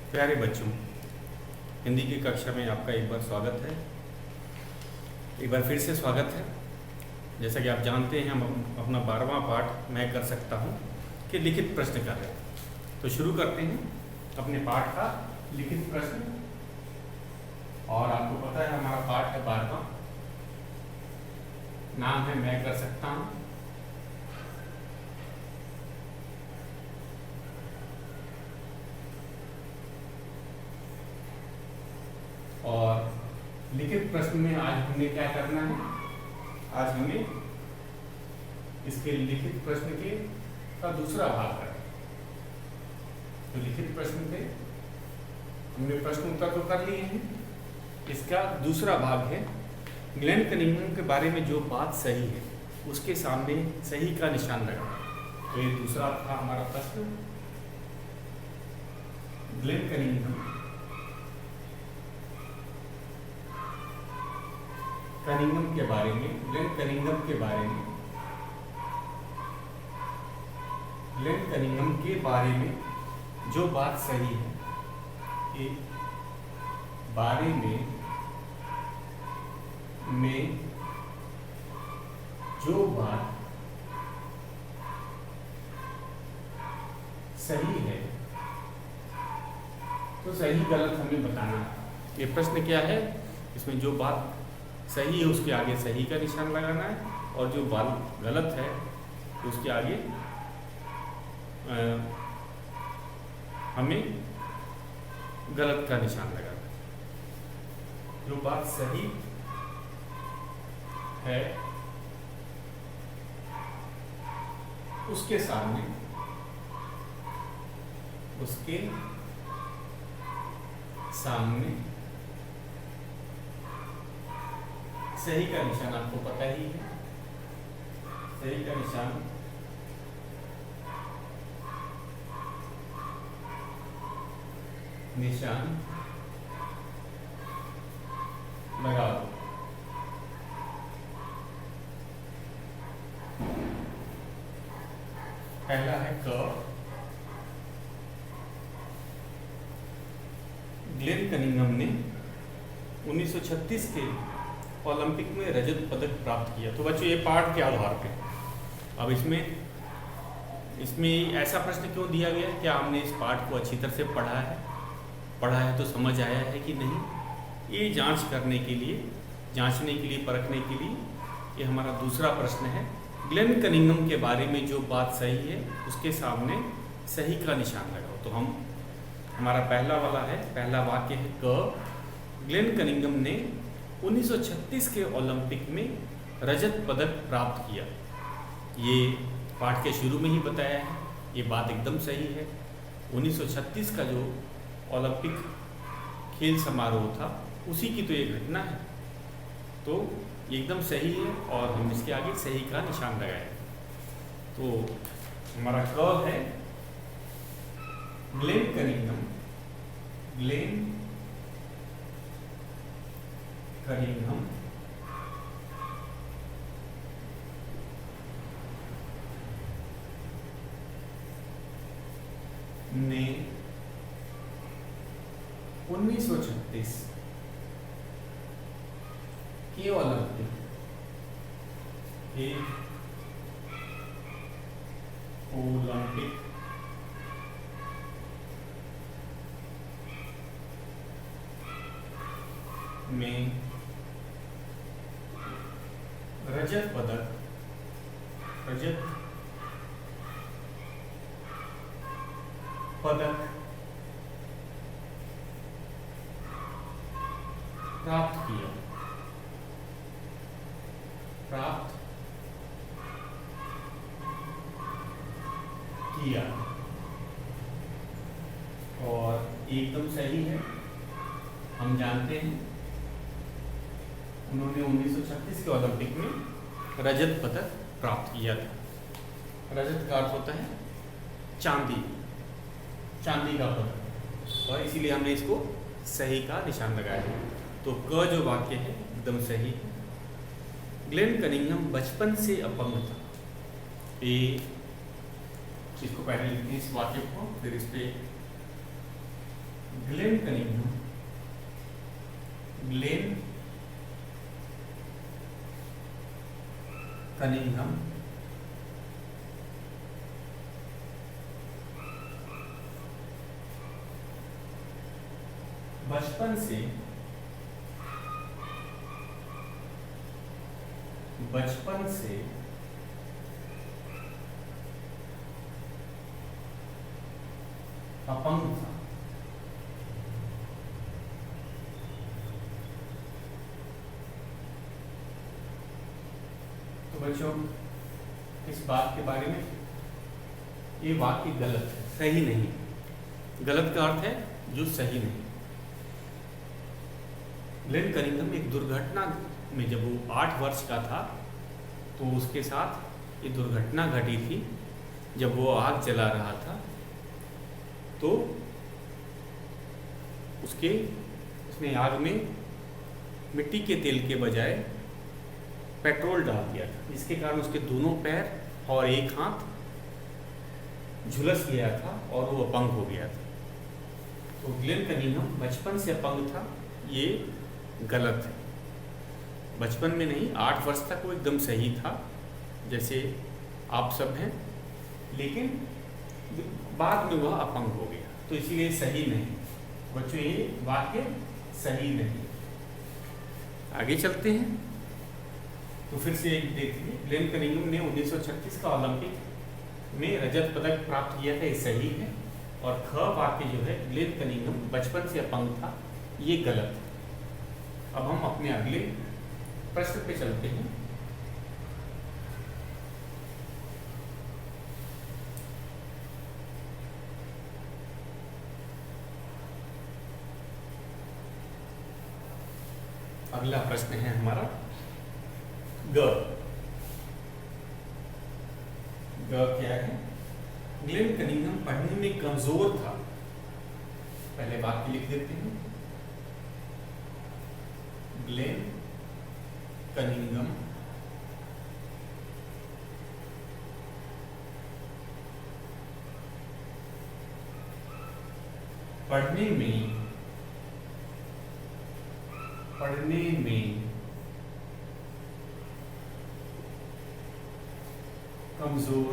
प्यारे बच्चों, हिंदी की कक्षा में आपका एक बार स्वागत है। एक बार फिर से स्वागत है। जैसा कि आप जानते हैं, हम अपना 12वां पाठ मैं कर सकता हूँ कि लिखित प्रश्न कर रहे हैं। तो शुरू करते हैं अपने पाठ का लिखित प्रश्न। और आपको पता है हमारा पाठ है 12वां, नाम है मैं कर सकता हूँ। और लिखित प्रश्न में आज हमें क्या करना है? आज हमें इसके लिखित प्रश्न के का दूसरा भाग करना है। तो लिखित प्रश्न के हमने प्रश्न उत्तर तो कर लिए हैं, इसका दूसरा भाग है ग्लेन कनिंघम के बारे में जो बात सही है उसके सामने सही का निशान लगाना। तो ये दूसरा था हमारा प्रश्न। ग्लेन कनिंघम के बारे में, ग्लेन कनिंघम के बारे में, ग्लेन कनिंघम के बारे में जो बात सही है, के बारे में जो बात सही है, तो सही गलत हमें बताना है। ये प्रश्न क्या है? इसमें जो बात सही है उसके आगे सही का निशान लगाना है, और जो बात गलत है उसके आगे हमें गलत का निशान लगाना है। जो बात सही है उसके सामने सही का निशान आपको पता ही है। सही का निशान लगा दो। पहला है क। ग्लेन कनिंघम ने 1936 के ओलंपिक में रजत पदक प्राप्त किया। तो बच्चों, ये पाठ के आधार पे अब इसमें ऐसा प्रश्न क्यों दिया गया? क्या हमने इस पाठ को अच्छी तरह से पढ़ा है तो समझ आया है कि नहीं? ये जांचने के लिए, परखने के लिए ये हमारा दूसरा प्रश्न है। ग्लेन कनिंघम के बारे में जो बात सही है उसके सामने सही का निशान लगाओ। तो हमारा पहला वाक्य है क। ग्लेन कनिंघम ने 1936 के ओलंपिक में रजत पदक प्राप्त किया। ये पाठ के शुरू में ही बताया है, ये बात एकदम सही है। 1936 का जो ओलंपिक खेल समारोह था उसी की तो ये घटना है, तो ये एकदम सही है और हम इसके आगे सही का निशान लगाए। तो हमारा क है ग्लेन कनिंघम ने 1936 के ओलंपिक में रजत पदक प्राप्त किया। और एकदम सही है। हम जानते हैं उन्होंने 1936 के ओलंपिक में रजत पदक प्राप्त किया था। रजत का अर्थ होता है चांदी का पदक, और इसीलिए हमने इसको सही का निशान लगाया है। तो क जो वाक्य है एकदम सही है। ग्लेन कनिंघम बचपन से अपंग था। ये इसको पहले लिखते हैं इस वाक्य को, फिर इस पे ग्लेन कनिंघम बचपन से अपंग था। तो बच्चों इस बात के बारे में, ये वाक्य गलत है, सही नहीं। गलत का अर्थ है जो सही नहीं। ग्लेन कनिंघम एक दुर्घटना में, जब वो 8 वर्ष का था तो उसके साथ ये दुर्घटना घटी थी। जब वो आग जला रहा था तो उसने आग में मिट्टी के तेल के बजाय पेट्रोल डाल दिया था, जिसके कारण उसके दोनों पैर और एक हाथ झुलस गया था और वो अपंग हो गया था। तो ग्लेन कनिंघम बचपन से अपंग था, ये गलत है। बचपन में नहीं, 8 वर्ष तक वो एकदम सही था जैसे आप सब हैं, लेकिन बाद में वह अपंग हो गया, तो इसीलिए सही नहीं। बच्चों ये वाक्य सही नहीं। आगे चलते हैं। तो फिर से एक देखिए, ग्लेन कनिंघम ने 1936 का ओलंपिक में रजत पदक प्राप्त किया था, ये सही है। और ख वाक्य जो है, ग्लेन कनिंघम बचपन से अपंग था, ये गलत है। अब हम अपने अगले प्रश्न पे चलते हैं। अगला प्रश्न है हमारा ग क्या है? ग्लेन कनिंघम पढ़ने में कमजोर था। पहले वाक्य लिख देते हैं। ग्लेन कनिंघम पढ़ने में कमजोर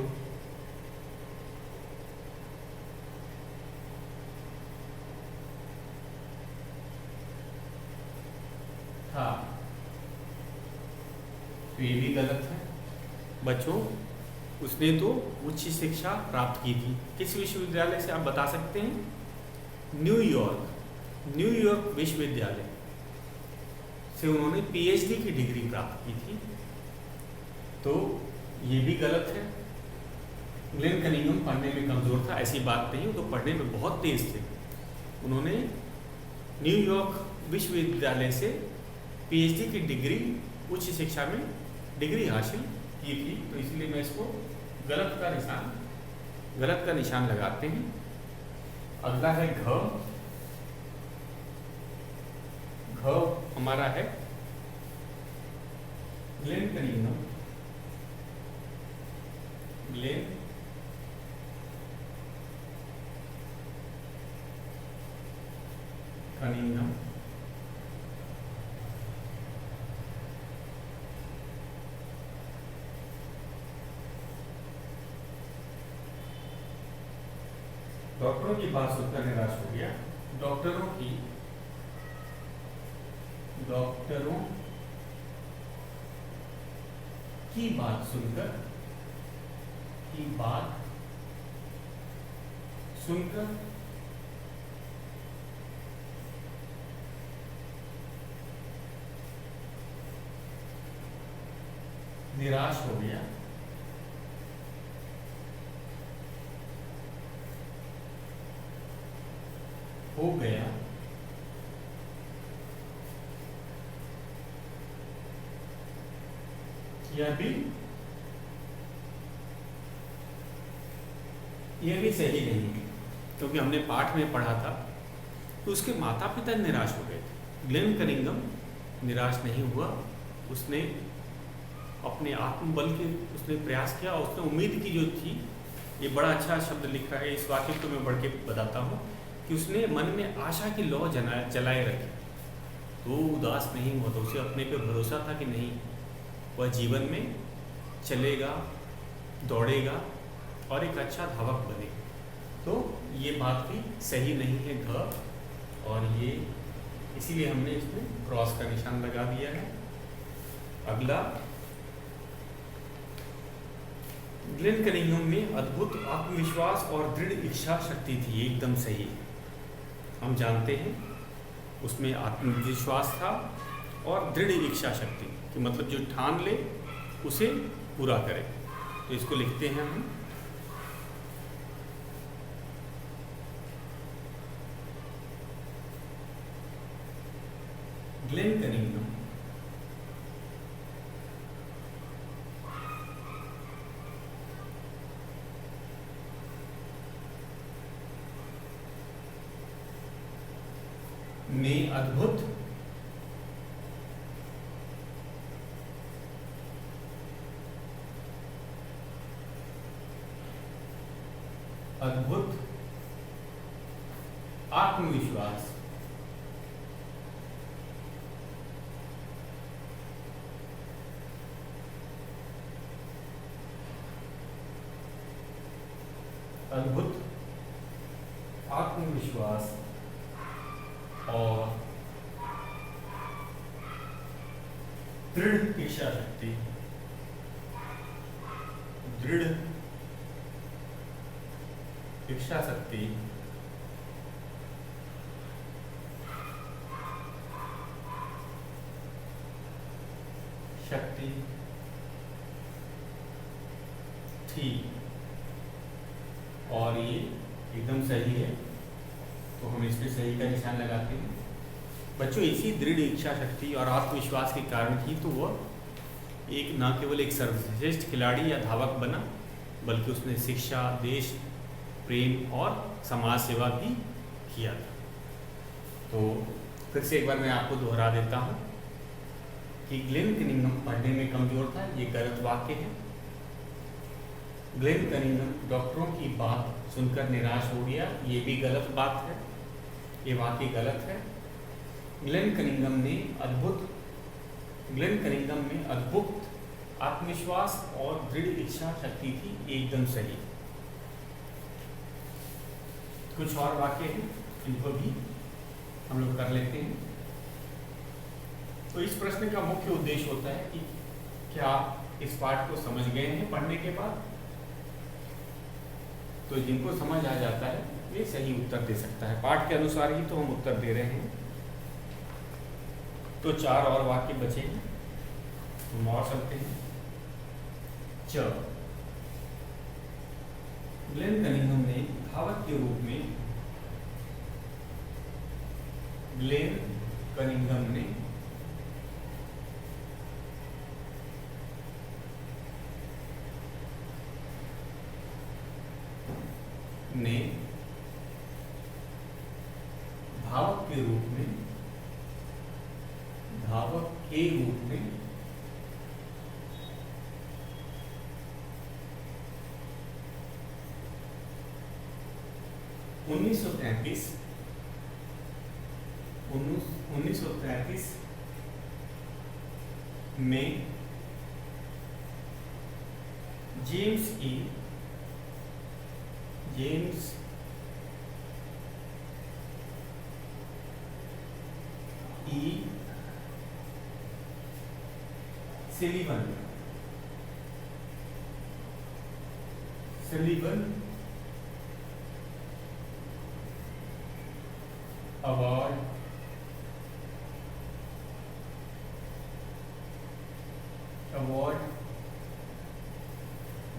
था। तो ये भी गलत है बच्चों। उसने तो उच्च शिक्षा प्राप्त की थी। किस विश्वविद्यालय से आप बता सकते हैं? न्यूयॉर्क विश्वविद्यालय से उन्होंने पीएचडी की डिग्री प्राप्त की थी। तो ये भी गलत है। ग्लेन कनिंघम पढ़ने में कमजोर था, ऐसी बात नहीं। तो पढ़ने में बहुत तेज थे। उन्होंने न्यूयॉर्क विश्वविद्यालय से पीएचडी की डिग्री, उच्च शिक्षा में डिग्री हासिल की थी। तो इसलिए मैं इसको गलत का निशान लगाते हैं। अगला है घ हमारा है ग्लेन कनिंघम डॉक्टरों की बात सुनकर निराश हो गया। डॉक्टरों की बात सुनकर निराश हो गया। यह भी सही नहीं है, क्योंकि हमने पाठ में पढ़ा था कि उसके माता पिता निराश हो गए थे। ग्लेन कनिंघम निराश नहीं हुआ। उसने अपने आत्मबल के उसने प्रयास किया और उसने उम्मीद की जो थी। ये बड़ा अच्छा शब्द लिखा है, इस वाक्य को मैं बढ़ के बताता हूँ। कि उसने मन में आशा की लौ जलाए रखी, तो वो उदास नहीं हुआ, तो उसे अपने पे भरोसा था कि नहीं, वह जीवन में चलेगा, दौड़ेगा और एक अच्छा धावक बनेगा। तो ये बात भी सही नहीं है घ, और ये इसीलिए हमने इसमें क्रॉस का निशान लगा दिया है। अगला, ग्लेन कनिंघम में अद्भुत आत्मविश्वास और दृढ़ इच्छा शक्ति थी, एकदम सही। हम जानते हैं उसमें आत्मविश्वास था और दृढ़ इच्छा शक्ति, कि मतलब जो ठान ले उसे पूरा करे। तो इसको लिखते हैं हम, ग्लेन कनिंघम में अद्भुत आत्मविश्वास और दृढ़ इच्छा शक्ति, थी, और ये एकदम सही है। तो हम इस पे सही का निशान लगाते हैं। बच्चों, इसी दृढ़ इच्छा शक्ति और आत्मविश्वास के कारण ही तो वह एक न केवल एक सर्वश्रेष्ठ खिलाड़ी या धावक बना, बल्कि उसने शिक्षा, देश प्रेम और समाज सेवा भी किया था। तो फिर से एक बार मैं आपको दोहरा देता हूँ कि ग्लेन कनिंघम पढ़ने में कमजोर था, ये गलत वाक्य है। ग्लेन कनिंघम डॉक्टरों की बात सुनकर निराश हो गया, ये भी गलत बात है, ये वाक्य गलत है। ग्लेन कनिंघम में अद्भुत आत्मविश्वास और दृढ़ इच्छा शक्ति थी, एकदम सही। कुछ और वाक्य हैं, इनको भी हम लोग कर लेते हैं। तो इस प्रश्न का मुख्य उद्देश्य होता है कि क्या आप इस पाठ को समझ गए हैं पढ़ने के बाद? तो जिनको समझ आ जाता है वे सही उत्तर दे सकता है। पाठ के अनुसार ही तो हम उत्तर दे रहे हैं। तो 4 और वाक्य बचे हैं, हम और चलते हैं। ग्लेन कनिंघम ने धावक के रूप में ग्लेन कनिंघम ने धावक के रूप में 1933 में जेम्स ई सलीवन अवार्ड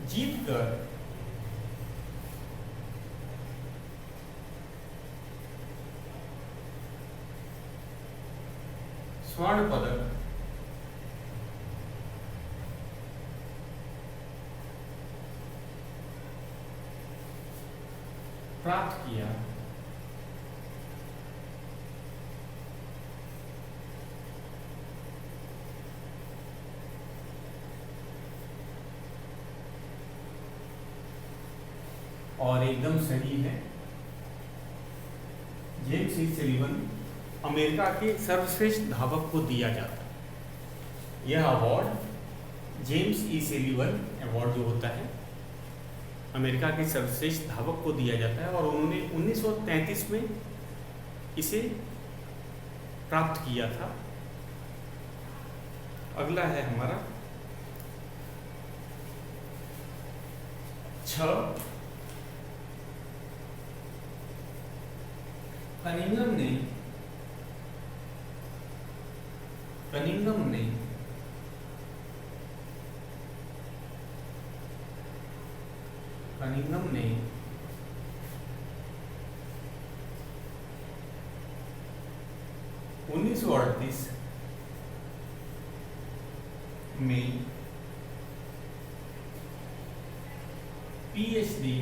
जीतकर स्वर्ण पदक प्राप्त किया। और एकदम सही है जेम्स ई सलीवन अमेरिका के सर्वश्रेष्ठ धावक को दिया जाता है। यह अवार्ड जेम्स ई सलीवन अवार्ड जो होता है अमेरिका के सर्वश्रेष्ठ धावक को दिया जाता है और उन्होंने 1933 में इसे प्राप्त किया था। अगला है हमारा 6 कनिंघम ने 1938 में पीएचडी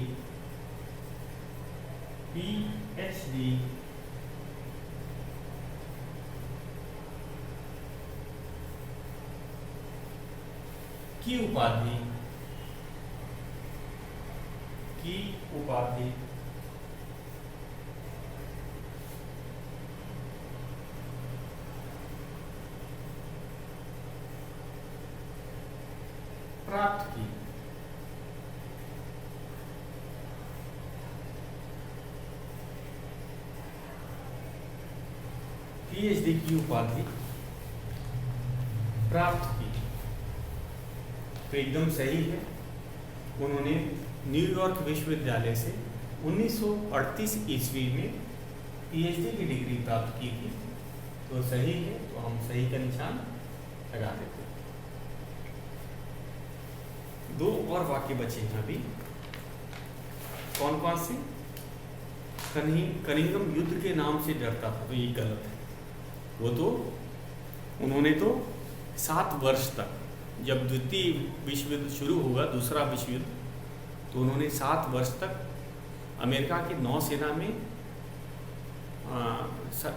की उपाधि प्राप्त की। पीएचडी की उपाधि प्राप्त की तो एकदम सही है। उन्होंने न्यूयॉर्क विश्वविद्यालय से 1938 ईस्वी में पीएचडी की डिग्री प्राप्त की थी, तो सही है, तो हम सही का निशान लगा देते हैं। 2 और वाक्य बचे हैं अभी। कौन कौन से? कनिंघम युद्ध के नाम से डरता था, तो ये गलत है। वो तो उन्होंने तो 7 वर्ष तक, जब द्वितीय विश्व युद्ध शुरू हुआ, दूसरा विश्व युद्ध, तो उन्होंने 7 वर्ष तक अमेरिका की नौसेना में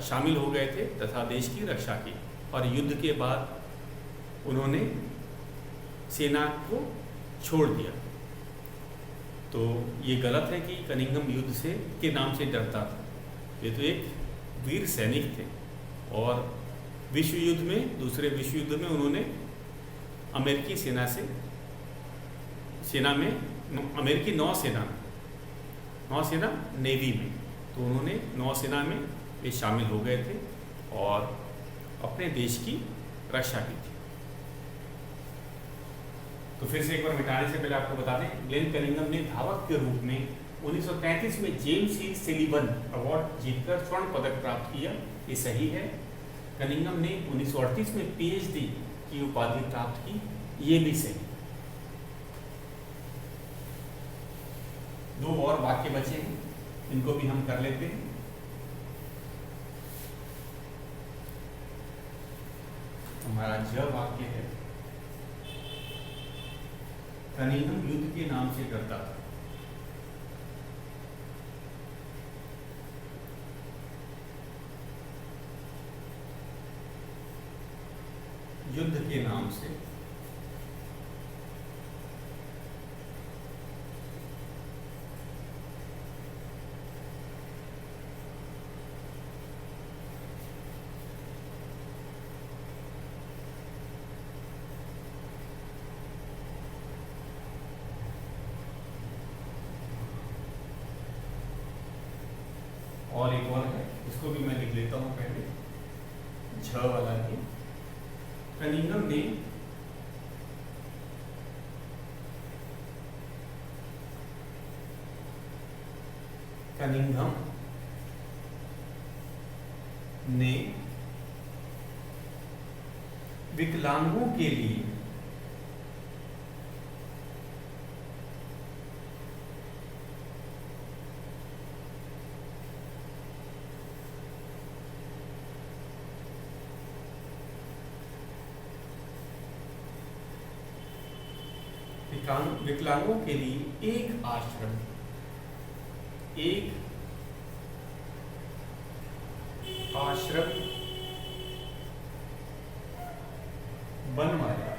शामिल हो गए थे तथा देश की रक्षा की, और युद्ध के बाद उन्होंने सेना को छोड़ दिया। तो ये गलत है कि कनिंघम युद्ध से के नाम से डरता था। ये तो एक वीर सैनिक थे और विश्व युद्ध में, दूसरे विश्व युद्ध में उन्होंने अमेरिकी अमेरिकी नौसेना नेवी में, तो उन्होंने नौसेना में ये शामिल हो गए थे और अपने देश की रक्षा की थी। तो फिर से एक बार मिटाने से पहले आपको बता दें, ग्लेन कनिंघम ने धावक के रूप में 1933 में जेम्स ई सलीवन अवार्ड जीतकर स्वर्ण पदक प्राप्त किया, ये सही है। कनिंघम ने 1938 में पीएचडी की उपाधि प्राप्त की, ये भी सही। 2 और वाक्य बचे हैं, इनको भी हम कर लेते हैं। हमारा ज वाक्य है, कनिंघम युद्ध के नाम से डरता था। युद्ध के नाम से और एक और है, इसको भी मैं लिख लेता हूं पहले, झ वाला ही। कनिंघम ने विकलांगों के लिए एक आश्रम बनवाया।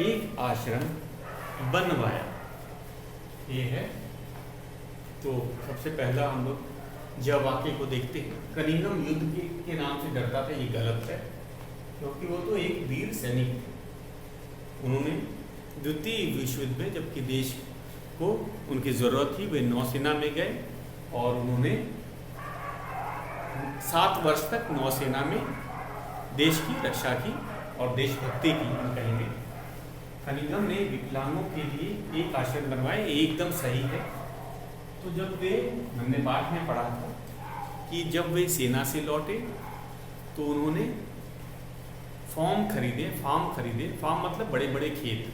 एक आश्रम बनवाया। ये है। तो सबसे पहला हम लोग जब वाक्य को देखते हैं, कनिंघम युद्ध के नाम से डरता था, ये गलत है, क्योंकि वो तो एक वीर सैनिक थे। उन्होंने द्वितीय विश्व युद्ध में जबकि देश को उनकी ज़रूरत थी, वे नौसेना में गए और उन्होंने 7 वर्ष तक नौसेना में देश की रक्षा की और देशभक्ति की। हम कहेंगे कनिंघम ने विकलांगों के लिए एक आश्रम बनवाए, एकदम सही है। तो जब वे, हमने पाठ में पढ़ा था कि जब वे सेना से लौटे तो उन्होंने फार्म खरीदे। फार्म मतलब बड़े बड़े खेत,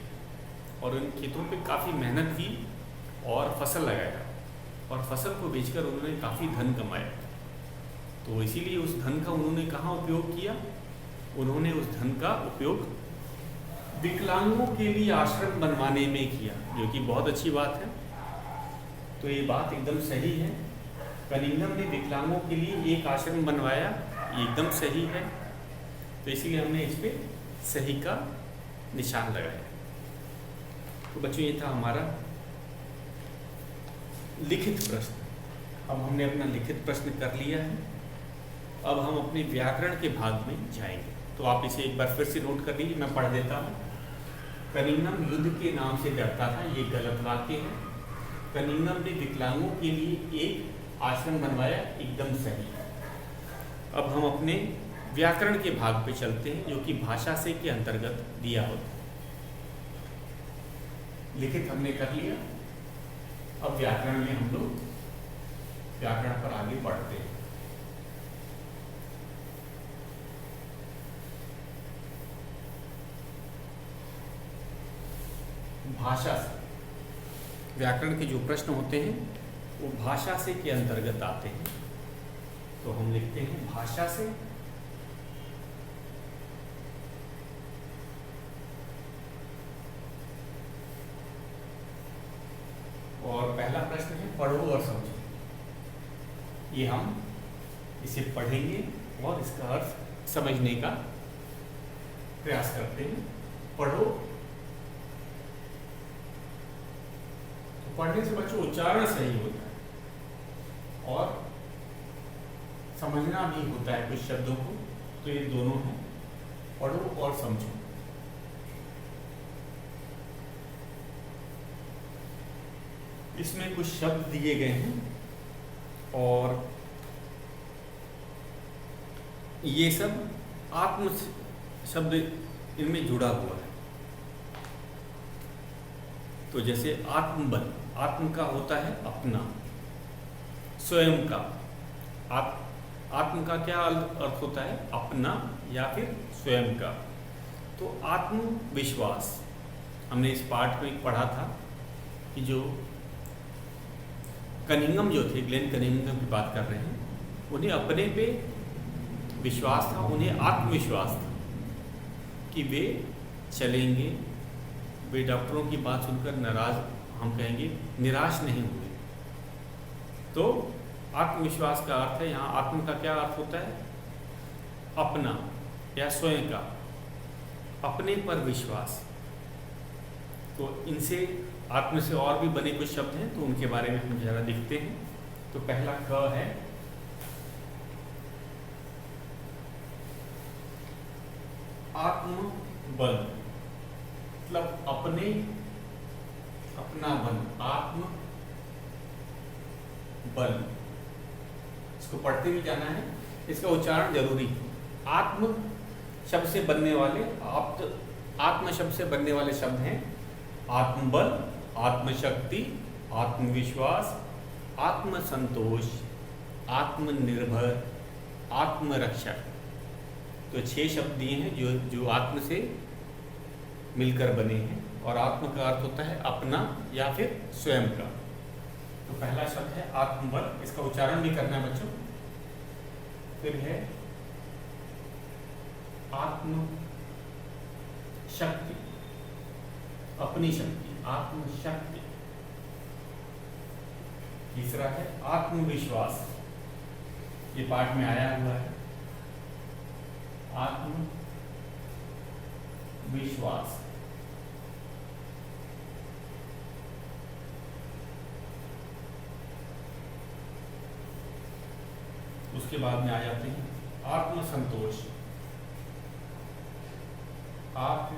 और उन खेतों पे काफ़ी मेहनत की और फसल लगाया, और फसल को बेचकर उन्होंने काफ़ी धन कमाया। तो इसीलिए उस धन का उन्होंने कहाँ उपयोग किया? उन्होंने उस धन का उपयोग विकलांगों के लिए आश्रम बनवाने में किया, जो कि बहुत अच्छी बात है। तो ये बात एकदम सही है। कनिंघम ने विकलांगों के लिए एक आश्रम बनवाया, ये एकदम सही है। तो इसीलिए हमने इस पे सही का निशान लगाया। तो बच्चों, ये था हमारा लिखित प्रश्न। अब हमने अपना लिखित प्रश्न कर लिया है। अब हम अपने व्याकरण के भाग में जाएंगे। तो आप इसे एक बार फिर से नोट कर लीजिए, मैं पढ़ देता हूँ। कनिंघम युद्ध के नाम से डरता था, ये गलत वाक्य है। कनिंघम ने विकलांगों के लिए एक आश्रम बनवाया, एकदम सही है। अब हम अपने व्याकरण के भाग पे चलते हैं, जो कि भाषा से के अंतर्गत दिया होता है। लिखित हमने कर लिया। अब व्याकरण में हम लोग व्याकरण पर आगे बढ़ते हैं। भाषा से व्याकरण के जो प्रश्न होते हैं वो भाषा से के अंतर्गत आते हैं। तो हम लिखते हैं भाषा से। और पहला प्रश्न है पढ़ो और समझो। ये हम इसे पढ़ेंगे और इसका अर्थ समझने का प्रयास करते हैं। पढ़ो। तो पढ़ने से बच्चों उच्चारण सही होता है और समझना भी होता है कुछ शब्दों को। तो ये दोनों हैं, पढ़ो और समझो। इसमें कुछ शब्द दिए गए हैं और ये सब आत्म शब्द इनमें जुड़ा हुआ है। तो जैसे आत्मबल, आत्म का होता है अपना, स्वयं का। आत्म का क्या अर्थ होता है? अपना या फिर स्वयं का। तो आत्मविश्वास, हमने इस पाठ में पढ़ा था कि जो कनिंघम जो थे, ग्लेन कनिंघम की बात कर रहे हैं, उन्हें अपने पे विश्वास था, उन्हें आत्मविश्वास था कि वे चलेंगे। वे डॉक्टरों की बात सुनकर नाराज, हम कहेंगे निराश नहीं हुए। तो आत्मविश्वास का अर्थ है, यहाँ आत्म का क्या अर्थ होता है? अपना या स्वयं का, अपने पर विश्वास। तो इनसे आत्म से और भी बने कुछ शब्द हैं, तो उनके बारे में हम जरा देखते हैं। तो पहला क है आत्मबल, मतलब अपने, अपना बल, आत्म बल। इसको पढ़ते भी जाना है, इसका उच्चारण जरूरी है। आत्म शब्द से बनने वाले, आत्म शब्द से बनने वाले शब्द हैं आत्मबल, आत्मशक्ति, आत्मविश्वास, आत्मसंतोष, आत्मनिर्भर, आत्मरक्षक। तो 6 शब्द दिए हैं जो आत्म से मिलकर बने हैं। और आत्म का अर्थ होता है अपना या फिर स्वयं का। तो पहला शब्द है आत्मबल, इसका उच्चारण भी करना है बच्चों। फिर है आत्म शक्ति, अपनी शक्ति, आत्मशक्ति। तीसरा है आत्मविश्वास, ये पाठ में आया हुआ है, आत्मविश्वास। उसके बाद में आ जाते हैं आत्मसंतोष। आत्म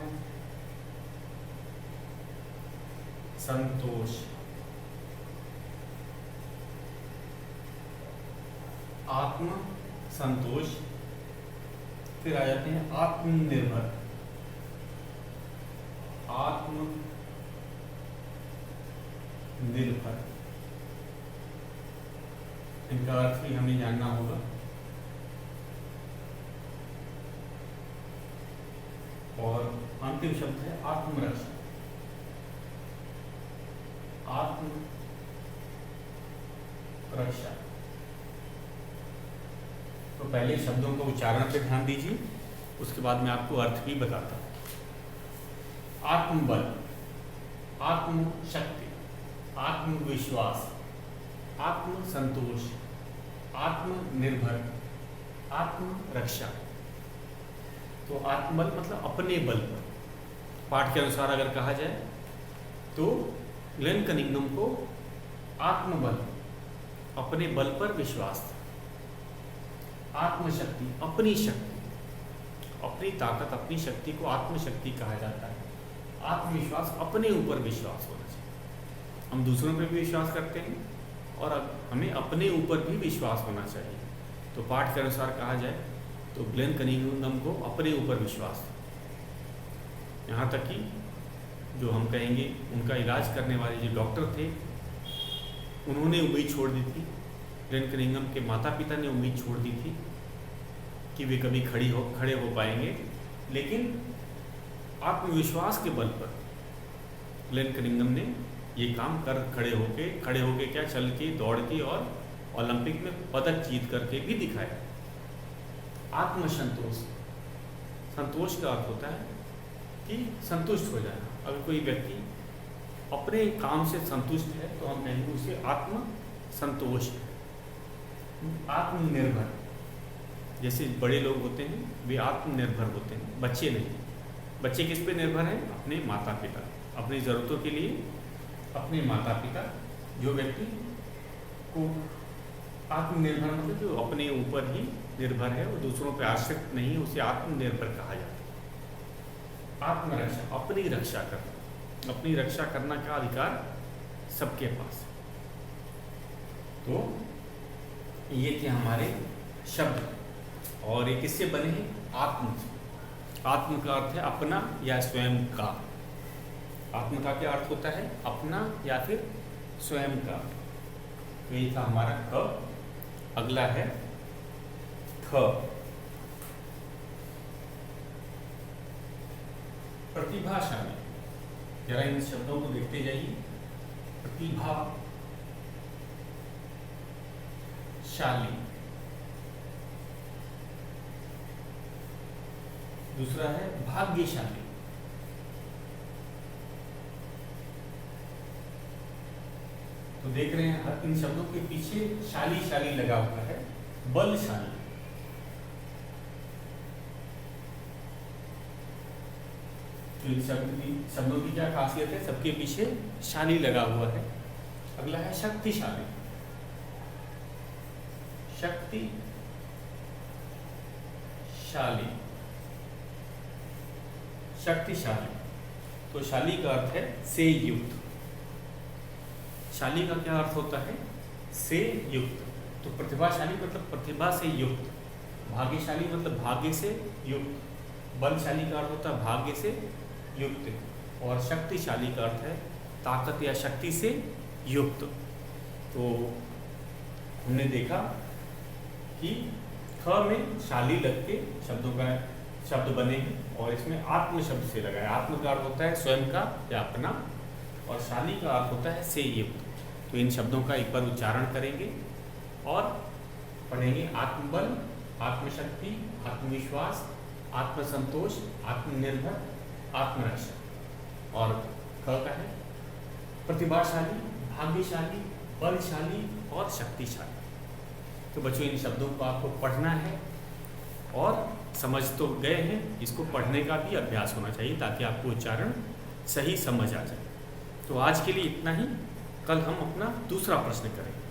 संतोष, आत्म संतोष। फिर आ जाते हैं आत्मनिर्भर। आत्मनिर्भर, इनका अर्थ भी हमें जानना होगा। और अंतिम शब्द है आत्मरक्षा। आत्मरक्षा। तो पहले शब्दों को उच्चारण पे ध्यान दीजिए, उसके बाद मैं आपको अर्थ भी बताता हूँ। आत्मबल, आत्मशक्ति, आत्मविश्वास, आत्मसंतोष, आत्मनिर्भर, आत्मरक्षा। तो आत्मबल मतलब अपने बल पर। पाठ के अनुसार अगर कहा जाए तो ग्लेन कनिंघम को आत्मबल, अपने बल पर विश्वास, आत्मशक्ति, अपनी शक्ति, अपनी ताकत, अपनी शक्ति को आत्मशक्ति कहा जाता है। आत्मविश्वास, अपने ऊपर विश्वास होना चाहिए। हम दूसरों पर भी विश्वास करते हैं और अब हमें अपने ऊपर भी विश्वास होना चाहिए। तो पाठ के अनुसार कहा जाए तो ग्लेन कनिंघम को अपने ऊपर विश्वास, यहाँ तक कि जो हम कहेंगे उनका इलाज करने वाले जो डॉक्टर थे उन्होंने उम्मीद छोड़ दी थी। ग्लेन कनिंघम के माता पिता ने उम्मीद छोड़ दी थी कि वे कभी खड़े हो पाएंगे, लेकिन आत्मविश्वास के बल पर ग्लेन कनिंघम ने ये काम कर खड़े होके क्या चल के, दौड़ के और ओलंपिक में पदक जीत करके भी दिखाया। आत्मसंतोष, संतोष का अर्थ होता है कि संतुष्ट हो जाना। अगर कोई व्यक्ति अपने काम से संतुष्ट है तो हम कहेंगे उसे आत्मसंतोष। आत्मनिर्भर, जैसे बड़े लोग होते हैं वे आत्मनिर्भर होते हैं, बच्चे नहीं। बच्चे किस पे निर्भर हैं? अपने माता पिता, अपनी ज़रूरतों के लिए अपने माता पिता। जो व्यक्ति को आत्मनिर्भर मतलब जो अपने ऊपर ही निर्भर है, वो दूसरों पर आश्रित नहीं, उसे आत्मनिर्भर कहा जाता है। आत्मरक्षा, अपनी रक्षा करना। अपनी रक्षा करना का अधिकार सबके पास है। तो ये थे हमारे शब्द, और ये किससे बने हैं? आत्म। आत्म का अर्थ है अपना या स्वयं का। आत्म का क्या अर्थ होता है? अपना या फिर स्वयं का। तो ये था हमारा क। अगला है थ। प्रतिभाशाली। जरा इन शब्दों को देखते जाइए। प्रतिभाशाली। दूसरा है भाग्यशाली। तो देख रहे हैं इन शब्दों के पीछे शाली शाली लगा हुआ है। बलशाली, तो इन शब्दों की क्या खासियत है? सबके पीछे शाली लगा हुआ है। अगला है शक्तिशाली। शक्तिशाली, शक्तिशाली। तो शाली का अर्थ है से युक्त। शाली का क्या अर्थ होता है? से युक्त। तो प्रतिभाशाली मतलब प्रतिभा से युक्त। भाग्यशाली मतलब भाग्य से युक्त। बलशाली का अर्थ होता है भाग्य से युक्त। और शक्तिशाली का अर्थ है ताकत या शक्ति से युक्त। तो हमने देखा कि ख में शाली लग के शब्द बने हैं, और इसमें आत्म शब्द से लगा है। आत्म का अर्थ होता है स्वयं का या अपना, और शाली का अर्थ होता है से युक्त। तो इन शब्दों का एक बार उच्चारण करेंगे और पढ़ेंगे। आत्मबल, आत्मशक्ति, आत्मविश्वास, आत्मसंतोष, आत्मनिर्भर, आत्मरक्षा। और क का है प्रतिभाशाली, भाग्यशाली, बलशाली और शक्तिशाली। तो बच्चों इन शब्दों को आपको पढ़ना है और समझ तो गए हैं, इसको पढ़ने का भी अभ्यास होना चाहिए ताकि आपको उच्चारण सही समझ आ जाए। तो आज के लिए इतना ही। कल हम अपना दूसरा प्रश्न करेंगे।